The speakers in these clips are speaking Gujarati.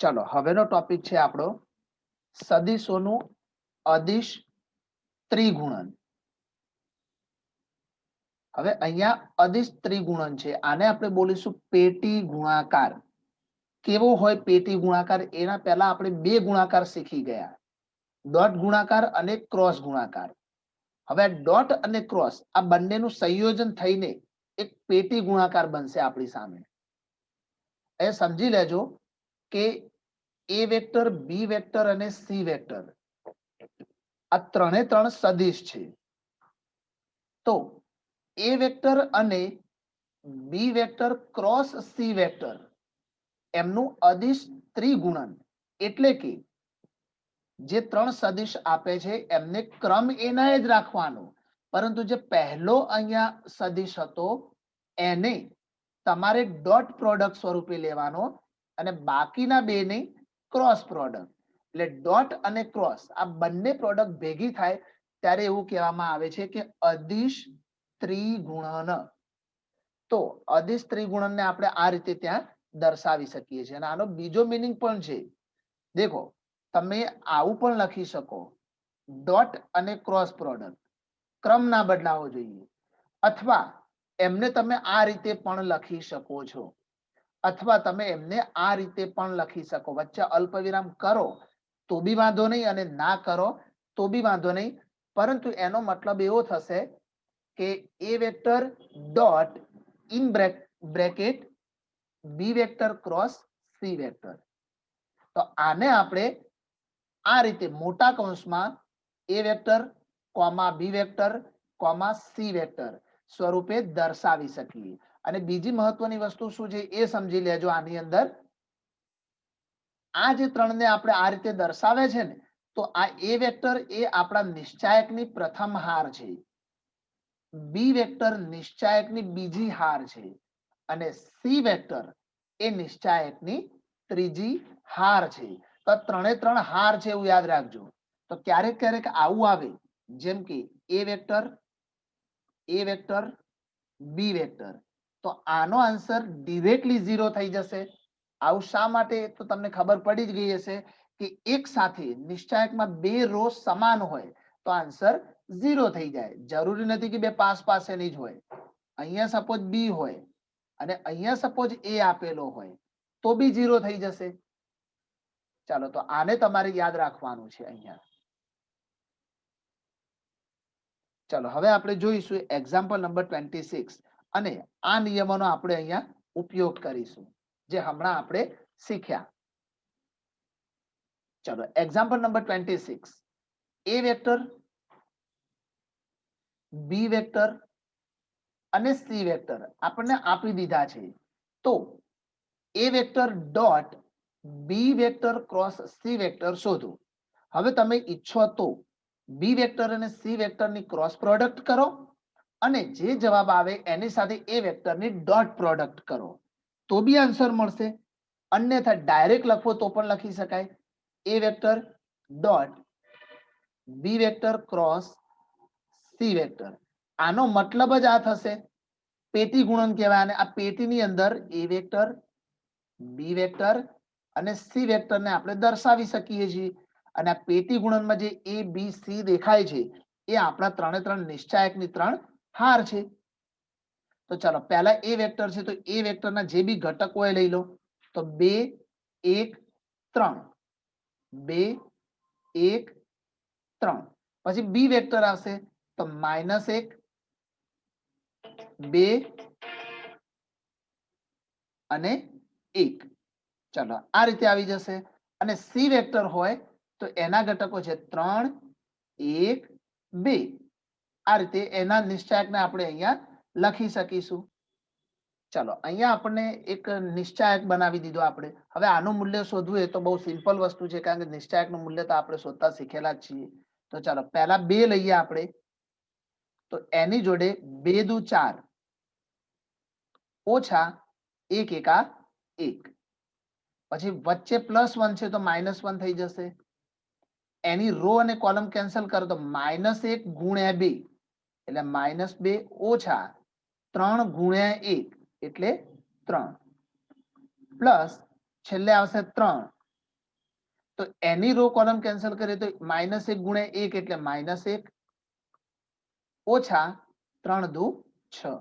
चलो हवेनो टॉपिक छे आपणो सदिशोनुं अदिश त्रिगुणन। हवे अहींया अदिश त्रिगुणन छे, आने आपणे बोलीशुं पेटी गुणाकार। केवो होय पेटी गुणाकार एना पहेला आपणे बे गुणाकार शीखी गया, डॉट गुणाकार अने क्रॉस गुणाकार। हवे डॉट अने क्रॉस आ बंनेनुं संयोजन थईने एक पेटी गुणाकार बनशे आपणी सामे। ए समजी लेजो के ए वेक्टर, बी वेक्टर अने सी वेक्टर आ त्रणेय त्रण सदिश छे। तो ए वेक्टर अने B vector cross C vector एमनुं अदिश त्रिगुणन एटले के जे त्रण सदिश आपे छे एमने क्रम एनाए ज राखवानो, परंतु जे पहेलो अहींया सदिश हतो एने तमारे डॉट प्रोडक्ट स्वरूपे लेवानो અને બાકીના બેને ક્રોસ પ્રોડક્ટ। એટલે ડોટ અને ક્રોસ આ બંને પ્રોડક્ટ ભેગી થાય ત્યારે એવું કહેવામાં આવે છે કે અદિશ ત્રિગુણન। તો અદિશ ત્રિગુણનને આપણે આ રીતે ત્યાં દર્શાવી શકીએ છીએ। અને આનો બીજો મીનિંગ પણ છે, દેખો તમે આવું પણ લખી શકો, ડોટ અને ક્રોસ પ્રોડક્ટ ક્રમ ના બદલાવો જોઈએ, અથવા એમને તમે આ રીતે પણ લખી શકો છો, अथवा तमे एमने आ रीते पण लखी सको, वच्चे अल्पविराम करो तो भी वांधो नहीं अने ना करो तो भी वांधो नहीं, परंतु एनो मतलब एवो थशे के A vector dot in bracket B vector cross C vector. तो आने आपणे आ रीते मोटा कौंसमां A vector comma B vector comma C vector स्वरूपे दर्शावी सकीए। અને બીજી મહત્વની વસ્તુ શું છે એ સમજી લેજો। આની અંદર આ જે ત્રણને આપણે આ રીતે દર્શાવે છે ને, તો આ એ વેક્ટર એ આપણા નિશ્ચાયકની પ્રથમ હાર છે, બી વેક્ટર નિશ્ચાયકની બીજી હાર છે, અને સી વેક્ટર એ નિશ્ચાયકની ત્રીજી હાર છે। તો ત્રણે ત્રણ હાર છે એવું યાદ રાખજો। તો ક્યારેક ક્યારેક આવું આવે, જેમ કે એ વેક્ટર બી વેક્ટર, तो आनो आंसर डायरेक्टली 0 થઈ જશે। આવું શા માટે તો તમને ખબર પડી જ ગઈ હશે કે એક સાથે નિશ્ચાયકમાં બે રો સમાન હોય તો આન્સર 0 થઈ જાય। જરૂરી નથી કે બે પાસ પાસેની જ હોય। અહીંયા સપોઝ બી હોય અને અહીંયા સપોઝ એ આપેલો હોય તો બી 0 થઈ જશે। ચાલો તો આને તમારે યાદ રાખવાનું છે અહીંયા। ચાલો હવે આપણે જોઈશું એક્ઝામ્પલ નંબર 26 અને આ નિયમોનો આપણે અહીંયા ઉપયોગ કરીશું જે હમણાં આપણે શીખ્યા। ચલો example number 26, A vector, B vector અને સી વેક્ટર આપણને આપી દીધા છે। તો A vector dot B vector cross C vector શોધો। હવે તમે ઈચ્છો તો બી વેક્ટર અને સી વેક્ટરની ક્રોસ પ્રોડક્ટ કરો અને જે જવાબ આવે એની સાથે એ વેક્ટરની ડોટ પ્રોડક્ટ કરો તો બી આન્સર મળશે। અન્યથા ડાયરેક્ટ લખવો તો પણ લખી શકાય, A vector dot B vector cross C vector. આનો મતલબ જ આ થશે, પેટી ગુણન કહેવાય। અને આ પેટીની અંદર એ વેક્ટર, બી વેક્ટર અને સી વેક્ટરને આપણે દર્શાવી શકીએ છીએ। અને આ પેટી ગુણનમાં જે એ બી સી દેખાય છે એ આપણા ત્રણે ત્રણ નિશ્ચાયકની ત્રણ हार छे। तो चलो पहला ए वेक्टर छे, तो ए वेक्टर ना जे भी घटक होय लई लो। तो 2 1 3, 2 1 3। પછી बी वेक्टर आवशे तो -1 2 અને 1। चलो आ रीते આવી જશે। અને सी वेक्टर होय तो एना घटको छे 3 1 2। आ रीते एना निश्चायकने આપણે અહીંયા લખી શકીશું। चलो અહીંયા આપણને એક નિશ્ચાયક બનાવી દીધો આપણે। હવે આનું મૂલ્ય શોધવું એ તો બહુ સિમ્પલ વસ્તુ છે, કારણ કે નિશ્ચાયકનું મૂલ્ય તો આપણે શોધતા શીખેલા જ છીએ। તો ચાલો પહેલા 2 લઈએ આપણે, તો એની જોડે 2 દુ 4 ઓછા 1 એકા 1, પછી વચ્ચે +1 છે તો -1 થઈ જશે। એની રો અને કોલમ કેન્સલ કરો તો -1 ગુણ્યા 2 એટલે -2 ઓછા 3 ગુણ્યા 1 એટલે 3 પ્લસ છેલ્લે આવશે 3 તો એની રો કોલમ કેન્સલ કરીએ તો -1 ગુણ્યા 1 એટલે -1 ઓછા 3 દુ 6.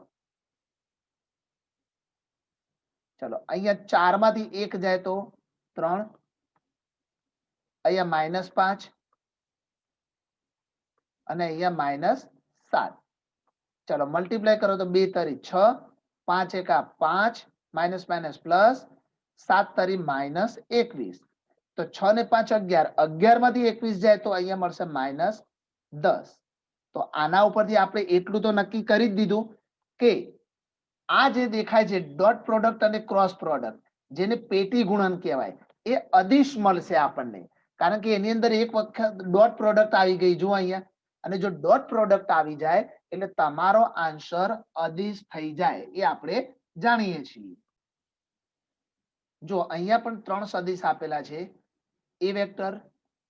ચલો અહીંયા 4 માંથી 1 જાય તો 3, અહીંયા -5 અને અહીંયા -7. ચલો મલ્ટીપ્લાય કરો તો 2 તરી 6, 5 એકા 5, માઇનસ માઇનસ પ્લસ, 7 તરી -21. તો 6 ને 5 11, 11 માંથી 21 જાય તો અહીંયા મળશે -10. તો આના ઉપરથી આપણે એટલું તો નક્કી કરી જ દીધું કે આ જે દેખાય છે ડોટ પ્રોડક્ટ અને ક્રોસ પ્રોડક્ટ, જેને પેટી ગુણન કહેવાય, એ અદિશ મળશે આપણને. કારણ કે એની અંદર એક વખત ડોટ પ્રોડક્ટ આવી ગઈ, જો અહીંયા. અને જો ડોટ પ્રોડક્ટ આવી જાય એટલે તમારો આન્સર અદિશ થઈ જાય, એ આપણે જાણીએ છીએ. જો અહીંયા પણ 3 સદિશ આપેલા છે, A vector,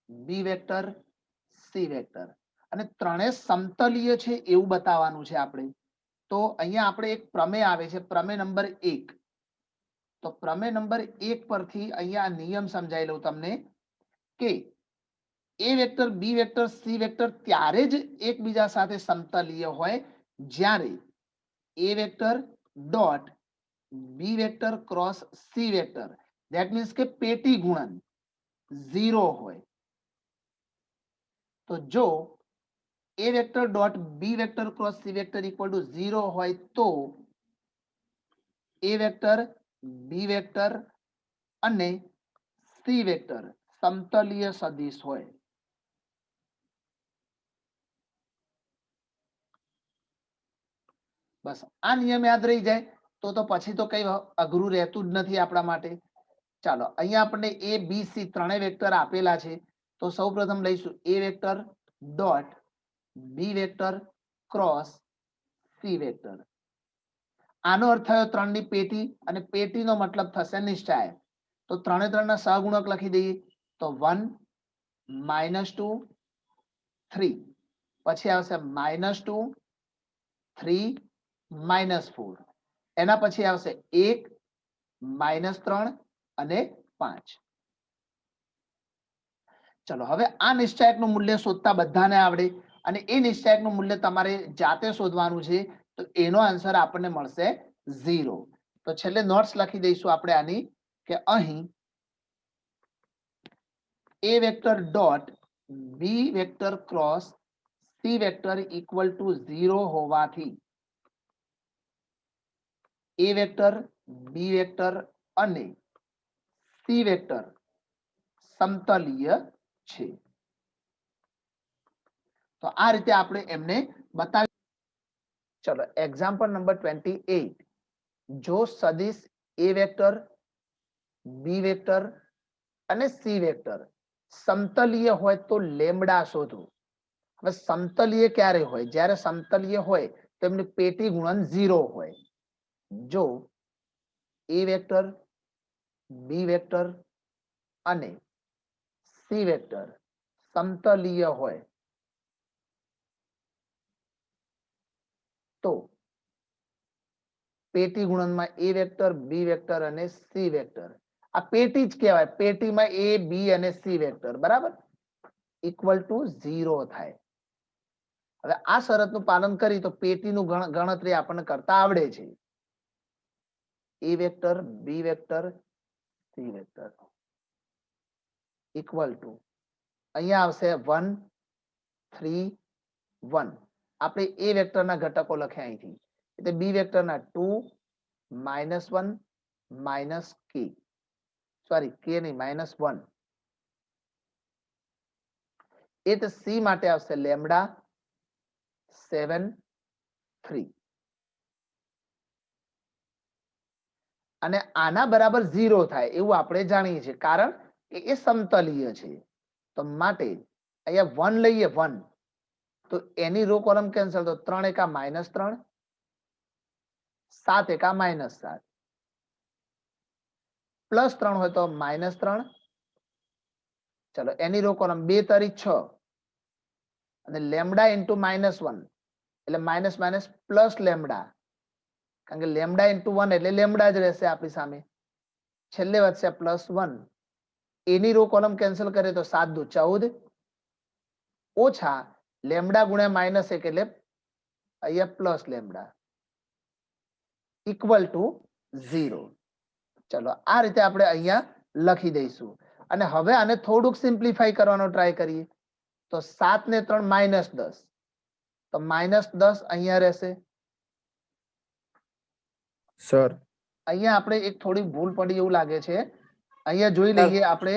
B vector, C vector, અને ત્રણે સમતલીય છે એવું બતાવવાનું છે આપણે. તો અહીંયા આપણે એક પ્રમેય આવે છે, પ્રમેય નંબર 1. તો પ્રમેય નંબર 1 પરથી અહીંયા નિયમ સમજાઈ લઉં તમને કે A vector, B vector, C vector ત્યારે જ એકબીજા સાથે સમતલીય હોય જ્યારે A vector dot B vector cross C vector, that means કે પેટી ગુણન 0 હોય. તો જો A vector dot B vector cross C vector equal to 0 હોય તો એ વેક્ટર, બી વેક્ટર અને સી વેક્ટર સમતલીય સદિશ હોય. બસ આ નિયમ યાદ રહી જાય તો પછી તો કઈ અઘરું રહેતું જ નથી આપણા માટે. ચાલો અહીંયા આપણને એ બી સી ત્રણેય વેક્ટર આપેલા છે. તો સૌપ્રથમ લઈશું A vector dot B vector cross C vector. આનો અર્થ થયો 3 ની પેટી, અને પેટીનો મતલબ થશે નિશ્ચાય. તો 3 3 ના સહગુણક લખી દઈએ તો 1 -2 3, પછી આવશે -2 3 -4, એના પછી આવશે 1 -3 અને 5. ચલો હવે આ નિશ્ચાયકનું મૂલ્ય શોધતા બધાને આવડે, અને એ નિશ્ચાયકનું મૂલ્ય તમારે જાતે શોધવાનું છે. તો એનો આન્સર આપણને મળશે 0. તો છેલ્લે નોટ્સ લખી દઈશું આપણે આની કે અહીં A vector dot B vector cross C vector equal to 0 હોવાથી એ વેક્ટર, બી વેક્ટર અને સી વેક્ટર સમતલીય છે. તો આ રીતે આપણે એમને બતાવી. ચલો એક્ઝામ્પલ નંબર 28. જો સદિશ એ વેક્ટર, બી વેક્ટર અને સી વેક્ટર સમતલીય હોય તો લેમ્ડા શોધો. હવે સમતલીય ક્યારે હોય? જ્યારે સમતલીય હોય તો એમની પેટી ગુણન 0 હોય. જો એ વેક્ટર, બી વેક્ટર અને સી વેક્ટર સમતલીય હોય તો પેટી ગુણનમાં એ વેક્ટર, બી વેક્ટર અને સી વેક્ટર, આ પેટી જ કહેવાય. પેટીમાં એ, બી અને સી વેક્ટર બરાબર ઇક્વલ ટુ 0 થાય. હવે આ શરતનું પાલન કરી તો પેટીનું ગણતરી આપણને કરતા આવડે છે. A vector, B vector, C vector equal to અહીંયા આવશે 1 3 1. આપણે એ વેક્ટરના ઘટકો લખ્યા અહીંથી, એટલે બી વેક્ટરના 2 -1 k, સોરી k નહીં -1. એ તો સી માટે આવશે લેમ્ડા 7 3. અને આના બરાબર 0 થાય એવું આપણે જાણીએ છીએ, કારણ કે એ સમતલીય છે. તો માટે અહીંયા 1 લઈએ 1, તો એની રો કોલમ કેન્સલ, તો 3 એકા -3, 7 એકા -7, +3 હોય તો -3. ચલો એની રો કોલમ 2 તરી 6, અને લેમ્ડા ઇન્ટુ -1 એટલે માઇનસ માઇનસ પ્લસ લેમ્ડા, કારણ કે લેમ્ડા ઇન્ટુ 1 એટલે લેમ્ડા જ રહેશે આપણી સામે. છેલ્લે વધશે +1, ए ની રો કોલમ કેન્સલ કરે તો 7 દુ 14 ઓછા લેમ્ડા ગુણ્યા -1 એટલે અહીંયા પ્લસ લેમ્ડા ઇક્વલ ટુ 0. ચલો આ રીતે આપણે અહીંયા લખી દઈશું અને હવે આને થોડુંક સિમ્પ્લિફાઈ કરવાનો ટ્રાય કરીએ તો 7 ને 3 -10 તો -10 અહીંયા રહેશે સર અહીંયા આપણે એક થોડી ભૂલ પડી એવું લાગે છે અહીંયા જોઈ સર, લઈએ આપણે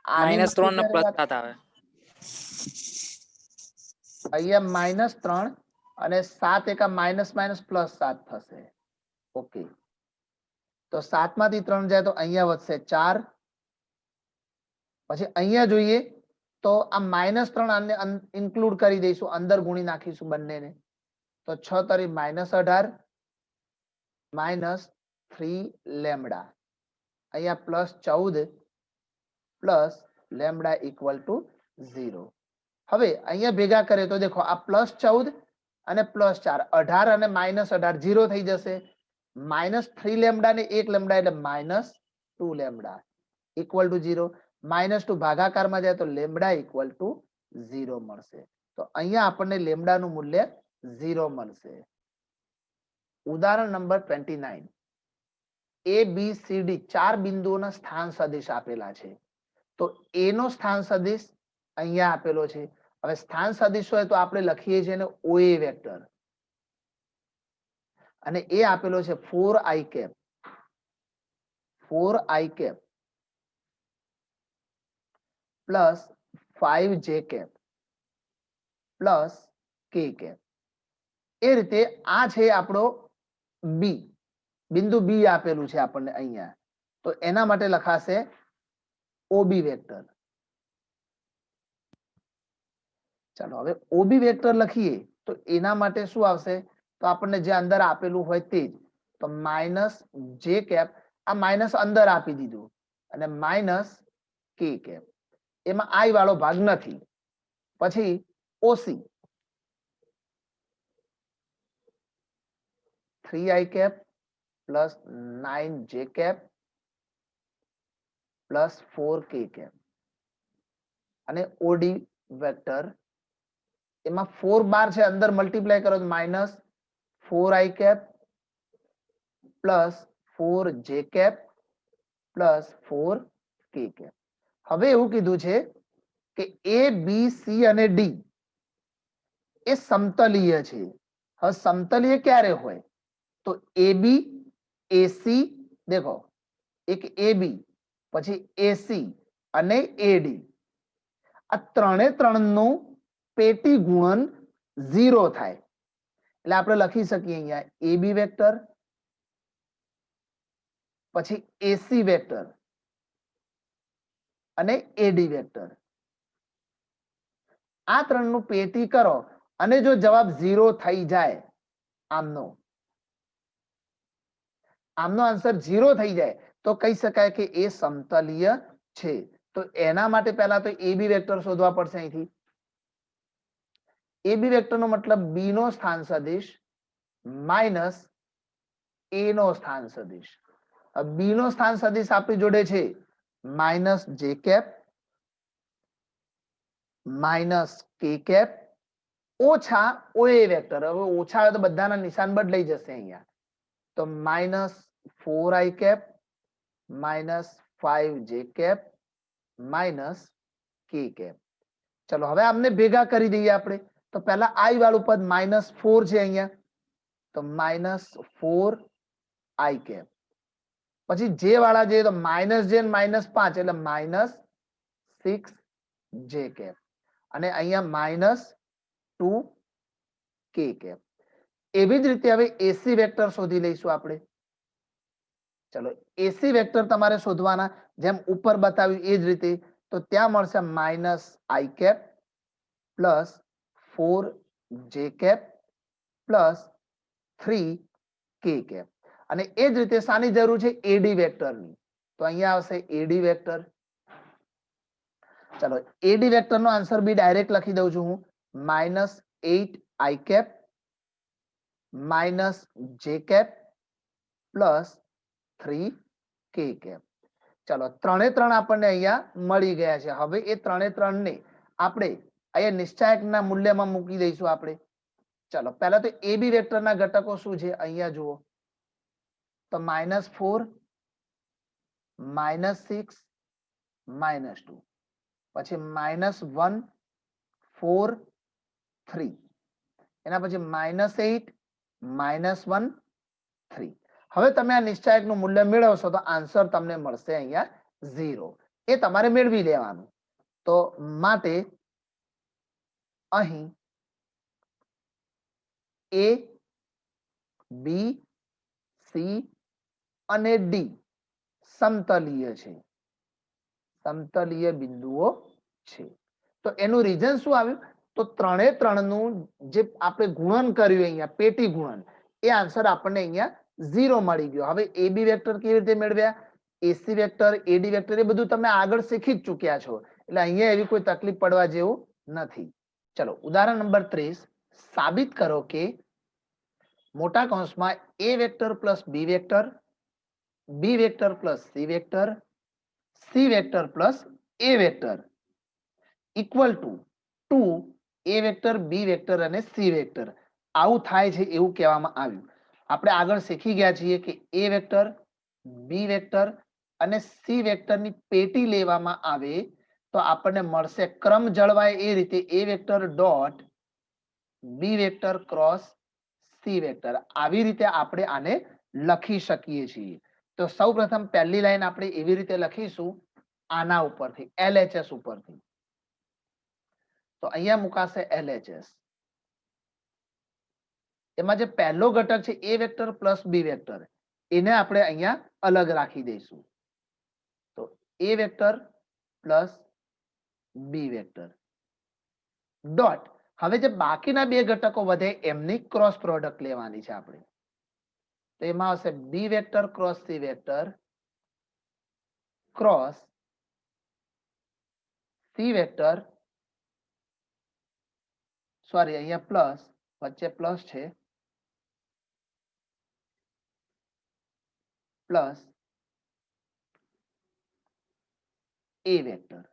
આની -3 ને માટે +7 આવે. અહીંયા -3 અને 7 એકા -+7 થશે. ઓકે તો 7 માંથી 3 જાય તો અહીંયા વધશે 4. પછી અહીંયા જોઈએ તો આ -3 આને ઇન્ક્લુડ કરી દઈશું અંદર ગુણી નાખીશું બંનેને તો 6 તરી -18 -3 લેમ્ડા અહીંયા +14 પ્લસ લેમ્ડા ઇક્વલ ટુ 0. હવે અહીંયા ભેગા કરે તો દેખો આ +14 અને +4 18 અને -18 0 થઈ જશે -3 લેમ્ડા ને 1 લેમ્ડા એટલે -2 લેમ્ડા ઇક્વલ ટુ 0. -2 ભાગાકારમાં જાય તો લેમ્ડા ઇક્વલ ટુ 0 મળશે. તો અહીંયા આપણને લેમ્ડાનું મૂલ્ય 0 મળશે. ઉદાહરણ number 29 A B C D 4 બિંદુઓના સ્થાન સદિશ આપેલા છે તો A નો સ્થાન સદિશ અહીંયા આપેલો છે. હવે સ્થાન સદિશ હોય તો આપણે લખીએ છીએ એને OA વેક્ટર અને એ આપેલો છે 4i cap 4i cap plus 5j cap plus k cap. એ રીતે આ છે આપણો બી બિંદુ બી આપેલું છે આપણને અહીંયા તો એના માટે લખાશે ઓબી વેક્ટર. ચાલો હવે ઓબી વેક્ટર લખીએ તો એના માટે શું આવશે તો આપણને જે અંદર આપેલું હોય તે જ તો -j કેપ આ માઇનસ અંદર આપી દીધું અને -k કેપ એમાં i વાળો ભાગ નથી. પછી OC 3i cap plus 9j cap plus 4k cap અને ઓડી વેક્ટર એમાં 4 બાર છે અંદર મલ્ટીપ્લાય કરો તો -4i cap plus 4j cap plus 4k cap. હવે એવું કીધું છે કે A B C અને D એ સમતલીય છે. હવે સમતલીય ક્યારે હોય તો AB AC દેખો એક AB પછી AC અને AD આ ત્રણે ત્રણનું પેટી ગુણન 0 થાય એટલે આપણે લખી શકીએ અહીંયા AB વેક્ટર પછી AC વેક્ટર અને AD વેક્ટર આ ત્રણનું પેટી કરો અને જો જવાબ 0 થઈ જાય આમનો આન્સર 0 થઈ જાય તો કહી શકાય કે એ સમતલીય છે. તો એના માટે પહેલા તો AB વેક્ટર શોધવા પડશે અહીંથી. AB વેક્ટર નો મતલબ B નો સ્થાન સદિશ માઇનસ A નો સ્થાન સદિશ. B નો સ્થાન સદિશ આપણી જોડે છે -j કેપ -k કેપ ઓછા OA વેક્ટર. હવે ઓછા આવે તો બધાના નિશાન બદલાઈ જશે અહીંયા તો -4i cap -5j cap -k cap. ચલો હવે આમને ભેગા કરી દઈએ આપણે તો પહેલા i વાળું પદ -4 છે અહીંયા તો -4i કેપ પછી j વાળા જઈએ તો -j અને -5 એટલે -6j કેપ અને અહીંયા -2k કેપ. એવી જ રીતે હવે AC વેક્ટર શોધી લઈશું આપણે. ચલો AC વેક્ટર તમારે શોધવાના જેમ ઉપર બતાવ્યું એ જ રીતે તો ત્યાં મળશે -i cap plus 4j cap plus 3k cap અને એ જ રીતે શાની જરૂર છે AD વેક્ટરની તો અહીંયા આવશે AD વેક્ટર. ચલો AD વેક્ટર નો આન્સર બી ડાયરેક્ટ લખી દઉં છું હું -8i cap -j cap plus 3k cap. ચલો 3 એ 3 આપણને અહીંયા મળી ગયા છે. હવે એ 3 એ 3 ને આપણે અહીંયા નિશ્ચાયકના મૂલ્યમાં મૂકી દઈશું આપણે. ચલો પહેલા તો એ બી વેક્ટરના ઘટકો શું છે અહીંયા જુઓ તો -4 -6 -2 પછી -1 4 3 એના પછી -8 -1 3. હવે તમે આ નિશ્ચાયકનું મૂલ્ય મેળવશો તો આન્સર તમને મળશે અહીંયા 0. એ તમારે મેળવી લેવાનું. તો માટે અહીં A B C અને D સમતલીય છે, સમતલીય બિંદુઓ છે. તો એનું રીઝન શું આવ્યું તો 3 એ 3 નું જે આપણે ગુણન કર્યું અહીંયા પેટી ગુણન એ આન્સર આપણને અહીંયા 0 મળી ગયો. હવે AB વેક્ટર કેવી રીતે મેળવ્યા, AC વેક્ટર, AD વેક્ટર એ બધું તમે આગળ શીખી જ ચૂક્યા છો એટલે અહીંયા એવી કોઈ તકલીફ પડવા જેવું નથી. ચલો ઉદાહરણ નંબર 30 સાબિત કરો કે મોટા કૌંસમાં A vector plus B vector, B vector plus C vector, C vector plus A vector equal two 2 A vector, B vector અને C વેક્ટર આવું થાય છે એવું કહેવામાં આવ્યું. આપણે આગળ શીખી ગયા છીએ કે A વેક્ટર, B વેક્ટર અને C વેક્ટરની પેટી લેવામાં આવે તો આપણને મળશે ક્રમ જળવાય એ રીતે A vector dot B vector cross C vector. આવી રીતે આપણે આને લખી શકીએ છીએ. તો સૌપ્રથમ પહેલી લાઈન આપણે એવી રીતે લખીશું આના ઉપરથી LHS ઉપરથી. તો અહીંયા મુકાશે LHS. એમાં જે પહેલો ઘટક છે A vector plus B vector એને આપણે અહીંયા અલગ રાખી દઈશું. તો A vector plus B vector dot હવે જે બાકીના બે ઘટકો વધે એમની ક્રોસ પ્રોડક્ટ લેવાની છે આપણે. તો એમાં આવશે B vector cross C vector cross C vector, sorry અહીંયા પ્લસ વચ્ચે પ્લસ છે, પ્લસ A વેક્ટર.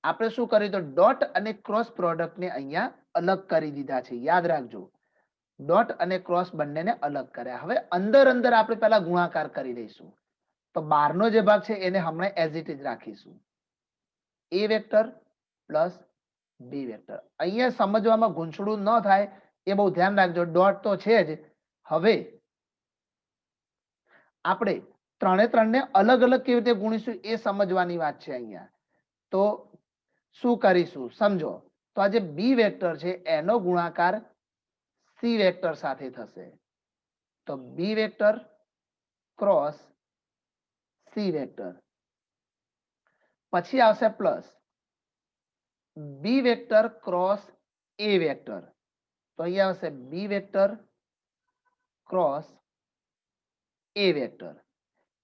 આપણે શું કર્યું તો ડોટ અને ક્રોસ પ્રોડક્ટ ને અહીંયા અલગ કરી દીધા છે. યાદ રાખજો ડોટ અને ક્રોસ બંનેને અલગ કર્યા. હવે અંદર અંદર આપણે પહેલા ગુણાકાર કરી દઈશું. તો બહારનો જે ભાગ છે એને હમણાં એઝ ઇટ ઇઝ રાખીશું. A vector plus B vector. અહીંયા સમજવામાં ગૂંચળું ન થાય એ બહુ ધ્યાન રાખજો. ડોટ તો છે જ. હવે આપણે 3 એ 3 ને અલગ અલગ કેવી રીતે ગુણીશું એ સમજવાની વાત છે અહીંયા. તો શું કરીશું સમજો. તો આ જે B વેક્ટર છે એનો ગુણાકાર C વેક્ટર સાથે થશે. તો B vector cross C vector પછી આવશે plus B vector cross A vector. તો અહીંયા આવશે B vector cross A vector.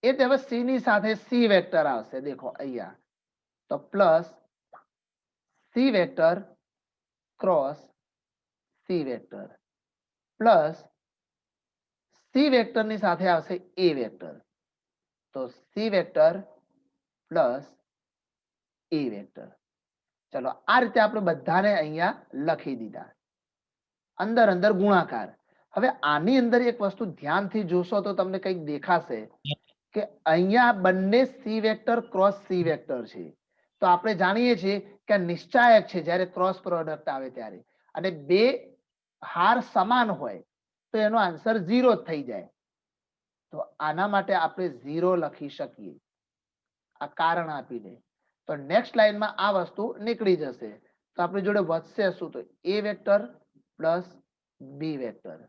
એટલે હવે C ની સાથે C વેક્ટર આવશે. દેખો અહીંયા તો plus C vector cross C vector plus C vector ની સાથે આવશે A વેક્ટર. તો C vector plus A vector. ચલો આ રીતે આપણે બધાને અહીંયા લખી દીધા. અંદર અંદર ગુણાકાર. હવે આની અંદર એક વસ્તુ ધ્યાનથી જોશો તો તમને કંઈક દેખાશે કે અહીંયા બંને C vector cross C vector છે. તો આપણે જાણીએ છીએ કે નિશ્ચાયક છે જ્યારે ક્રોસ પ્રોડક્ટ આવે ત્યારે, અને બે હાર સમાન હોય તો એનો આન્સર 0 જ થઈ જાય. તો આના માટે આપણે 0 લખી શકીએ આ કારણ આપીને. તો નેક્સ્ટ લાઈનમાં આ વસ્તુ નીકળી જશે. તો આપણી જોડે વધશે શું તો A vector plus B vector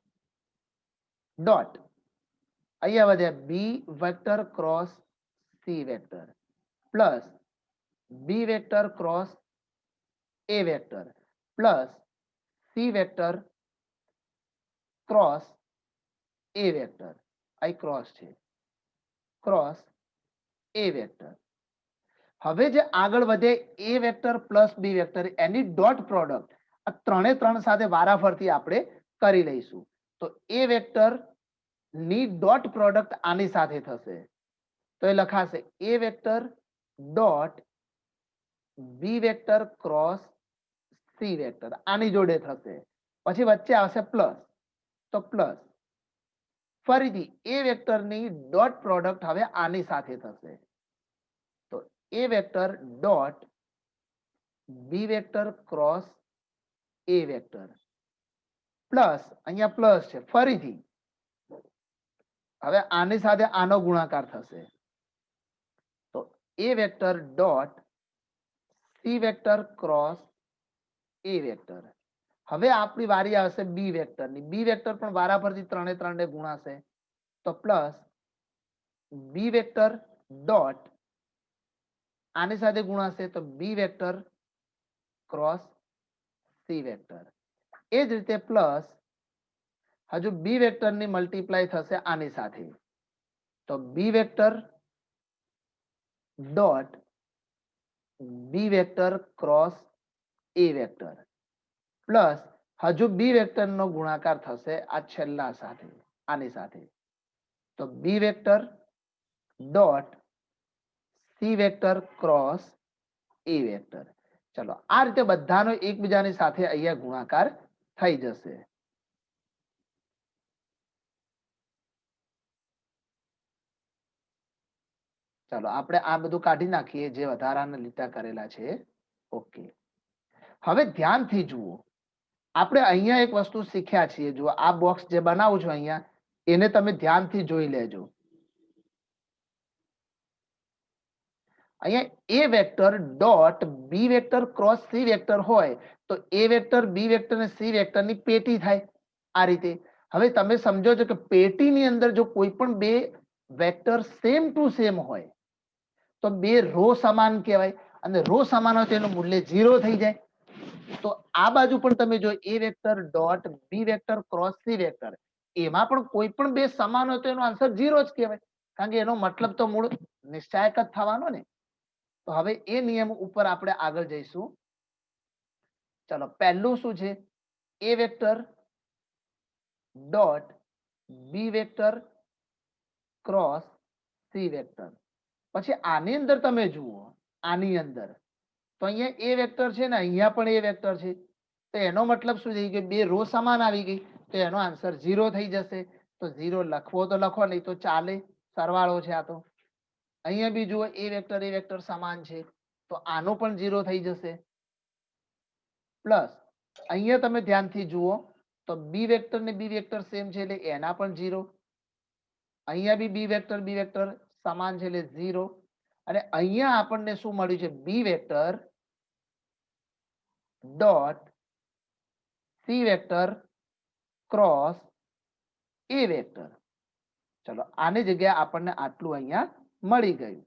dot અહીંયા વધ્યા B vector cross C vector plus B vector cross A vector plus C vector cross A vector. આ ક્રોસ છે ક્રોસ A વેક્ટર. હવે જે આગળ વધે A vector plus B vector any dot product આ 3 એ 3 સાથે વારાફરતી આપણે કરી લઈશું. તો A વેક્ટર ની ડોટ પ્રોડક્ટ આની સાથે થશે. તો એ લખાશે A vector dot B vector cross C vector, આની જોડે થશે, પછી વચ્ચે આવશે પ્લસ, તો પ્લસ ફરીથી એ વેક્ટરની ડોટ પ્રોડક્ટ હવે આની સાથે થશે, તો A vector dot B vector cross A vector plus, અહીંયા પ્લસ છે, ફરીથી હવે આની સાથે આનો ગુણાકાર થશે, તો A vector dot C vector cross A vector. હવે આપણી વારી આવશે બી વેક્ટરની. બી વેક્ટર પણ વારાફરતી 3 એ 3 ને ગુણાશે, તો પ્લસ બી વેક્ટર ડોટ આની સાથે ગુણાશે, તો B vector cross C vector. એ જ રીતે પ્લસ હજુ બી વેક્ટરની મલ્ટીપ્લાય થશે આની સાથે, તો B vector dot B vector cross A vector plus હજુ બી વેક્ટરનો ગુણાકાર થશે આ છેલ્લા સાથે, આની સાથે, તો B vector dot C vector cross A vector. ચલો આ રીતે બધાનો એકબીજાની સાથે અહીંયા ગુણાકાર થઈ જશે. ચાલો આપણે આ બધું કાઢી નાખીએ જે વધારાના લીટા કરેલા છે. ઓકે, હવે ધ્યાનથી જુઓ, આપણે અહીંયા એક વસ્તુ શીખ્યા છીએ. જુઓ આ બોક્સ જે બનાવું છું અહીંયા, એને તમે ધ્યાનથી જોઈ લેજો. અહીંયા A vector dot B vector cross C vector હોય તો એ વેક્ટર બી વેક્ટર અને સી વેક્ટરની પેટી થાય આ રીતે. હવે તમે સમજો છો કે પેટીની અંદર જો કોઈ પણ બે વેક્ટર સેમ ટુ સેમ હોય તો બે રો સમાન કહેવાય, અને રો સમાન હોય તો એનું મૂલ્ય 0 થઈ જાય. તો આ બાજુ પણ તમે જો A vector dot B vector cross C vector, એમાં પણ કોઈ પણ બે સમાન હોય તો એનો આન્સર 0 જ કહેવાય, કારણ કે એનો મતલબ તો મૂળ નિશ્ચાયક જ થવાનો ને. તો હવે એ નિયમ ઉપર આપણે આગળ જઈશું. ચલો પહેલું શું છે, A vector dot B vector cross C vector. પછી આની અંદર તમે જુઓ, આની અંદર તો અહીંયા એ વેક્ટર છે ને અહીંયા પણ એ વેક્ટર છે, તો એનો મતલબ શું થઈ ગયો, બે રો સમાન આવી ગઈ, તો એનો આન્સર 0 થઈ જશે. તો 0 લખવો તો લખો, નહીં તો ચાલે, સરવાળો છે આ તો. અહીંયા બી જુઓ એ વેક્ટર સમાન છે, તો આનો પણ 0 થઈ જશે. પ્લસ અહીંયા તમે ધ્યાનથી જુઓ તો બી વેક્ટર ને બી વેક્ટર સેમ છે એટલે એના પણ 0. અહીંયા બી બી વેક્ટર સમાન છે એટલે 0. અને અહીંયા આપણને શું મળ્યું છે, B vector dot C vector cross A vector. ચલો આની જગ્યાએ આપણને આટલું અહીંયા મળી ગયું.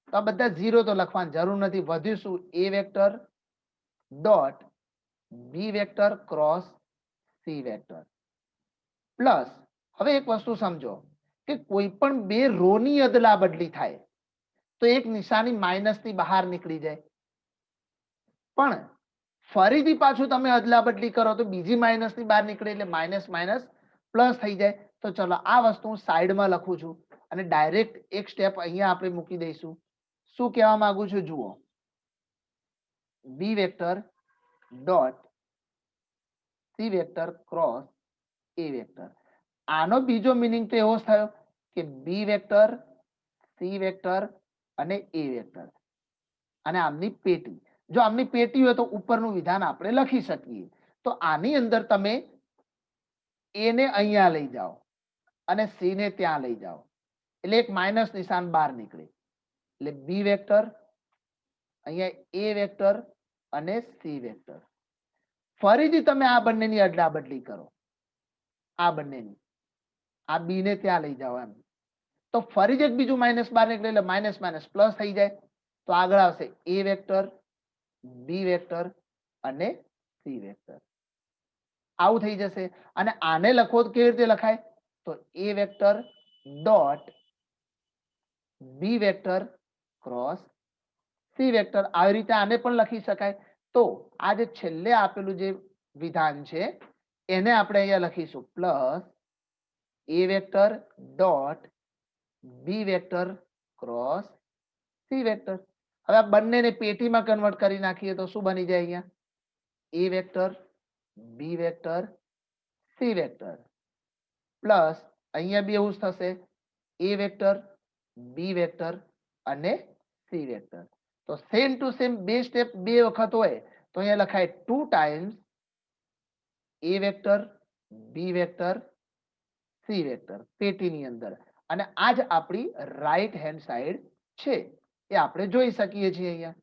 તો આ બધા 0 તો લખવાની જરૂર નથી. વધ્યું શું, A vector dot B vector cross C vector plus, હવે એક વસ્તુ સમજો કે કોઈ પણ બે રો ની અદલા બદલી થાય તો એક નિશાની માઇનસ ની બહાર નીકળી જાય, પણ ફરીથી પાછું તમે અદલા બદલી કરો તો બીજી માઇનસ ની બહાર નીકળે એટલે માઇનસ માઇનસ પ્લસ થઈ જાય. તો ચલો આ વસ્તુ હું સાઈડમાં લખું છું અને ડાયરેક્ટ એક સ્ટેપ અહીંયા આપણે મૂકી દઈશું. શું કહેવા માંગુ છું, જુઓ B vector dot C vector cross A vector. આનો બીજો મીનિંગ તો એવો થયો કે બી વેક્ટર સી વેક્ટર અને એ વેક્ટર અને આમની પેટી. જો આમની પેટી હોય તો ઉપરનું વિધાન આપણે લખી શકીએ. તો આની અંદર તમે એ ને અહીંયા લઈ જાઓ અને સી ને ત્યાં લઈ જાઓ એટલે એક માઇનસ નિશાન બહાર નીકળે, એટલે બી વેક્ટર અહીંયા એ વેક્ટર અને સી વેક્ટર. ફરીથી તમે આ બંનેની અદલા બદલી કરો, આ બંનેની, આ બી ને ત્યાં લઈ જાઓ એમ, તો ફરીથી એક બીજું માઇનસ બહાર નીકળે એટલે માઇનસ માઇનસ પ્લસ થઈ જાય. તો આગળ આવશે એ વેક્ટર બી વેક્ટર અને સી વેક્ટર, આવું થઈ જશે. અને આને લખો તો કેવી રીતે લખાય, તો A vector dot B vector cross C vector, આવી રીતે આને પણ લખી શકાય. તો આ જે છેલ્લે આપેલું જે વિધાન છે એને આપણે અહીંયા લખીશું plus A vector dot B vector cross C vector. હવે આ બંનેને પેટીમાં કન્વર્ટ કરી નાખીએ તો શું બની જાય અહીંયા? A vector, B vector, C vector plus અહીંયા બી એવું જ થશે, એ વેક્ટર, બી વેક્ટર અને સી વેક્ટર. તો સેમ ટુ સેમ બે સ્ટેપ બે વખત હોય તો અહીંયા લખાય 2 ટાઈમ્સ એ vector, B vector, C vector પેટીની અંદર. અને આ જ આપણી રાઈટ હેન્ડ સાઈડ છે, એ આપણે જોઈ શકીએ છીએ અહીંયા.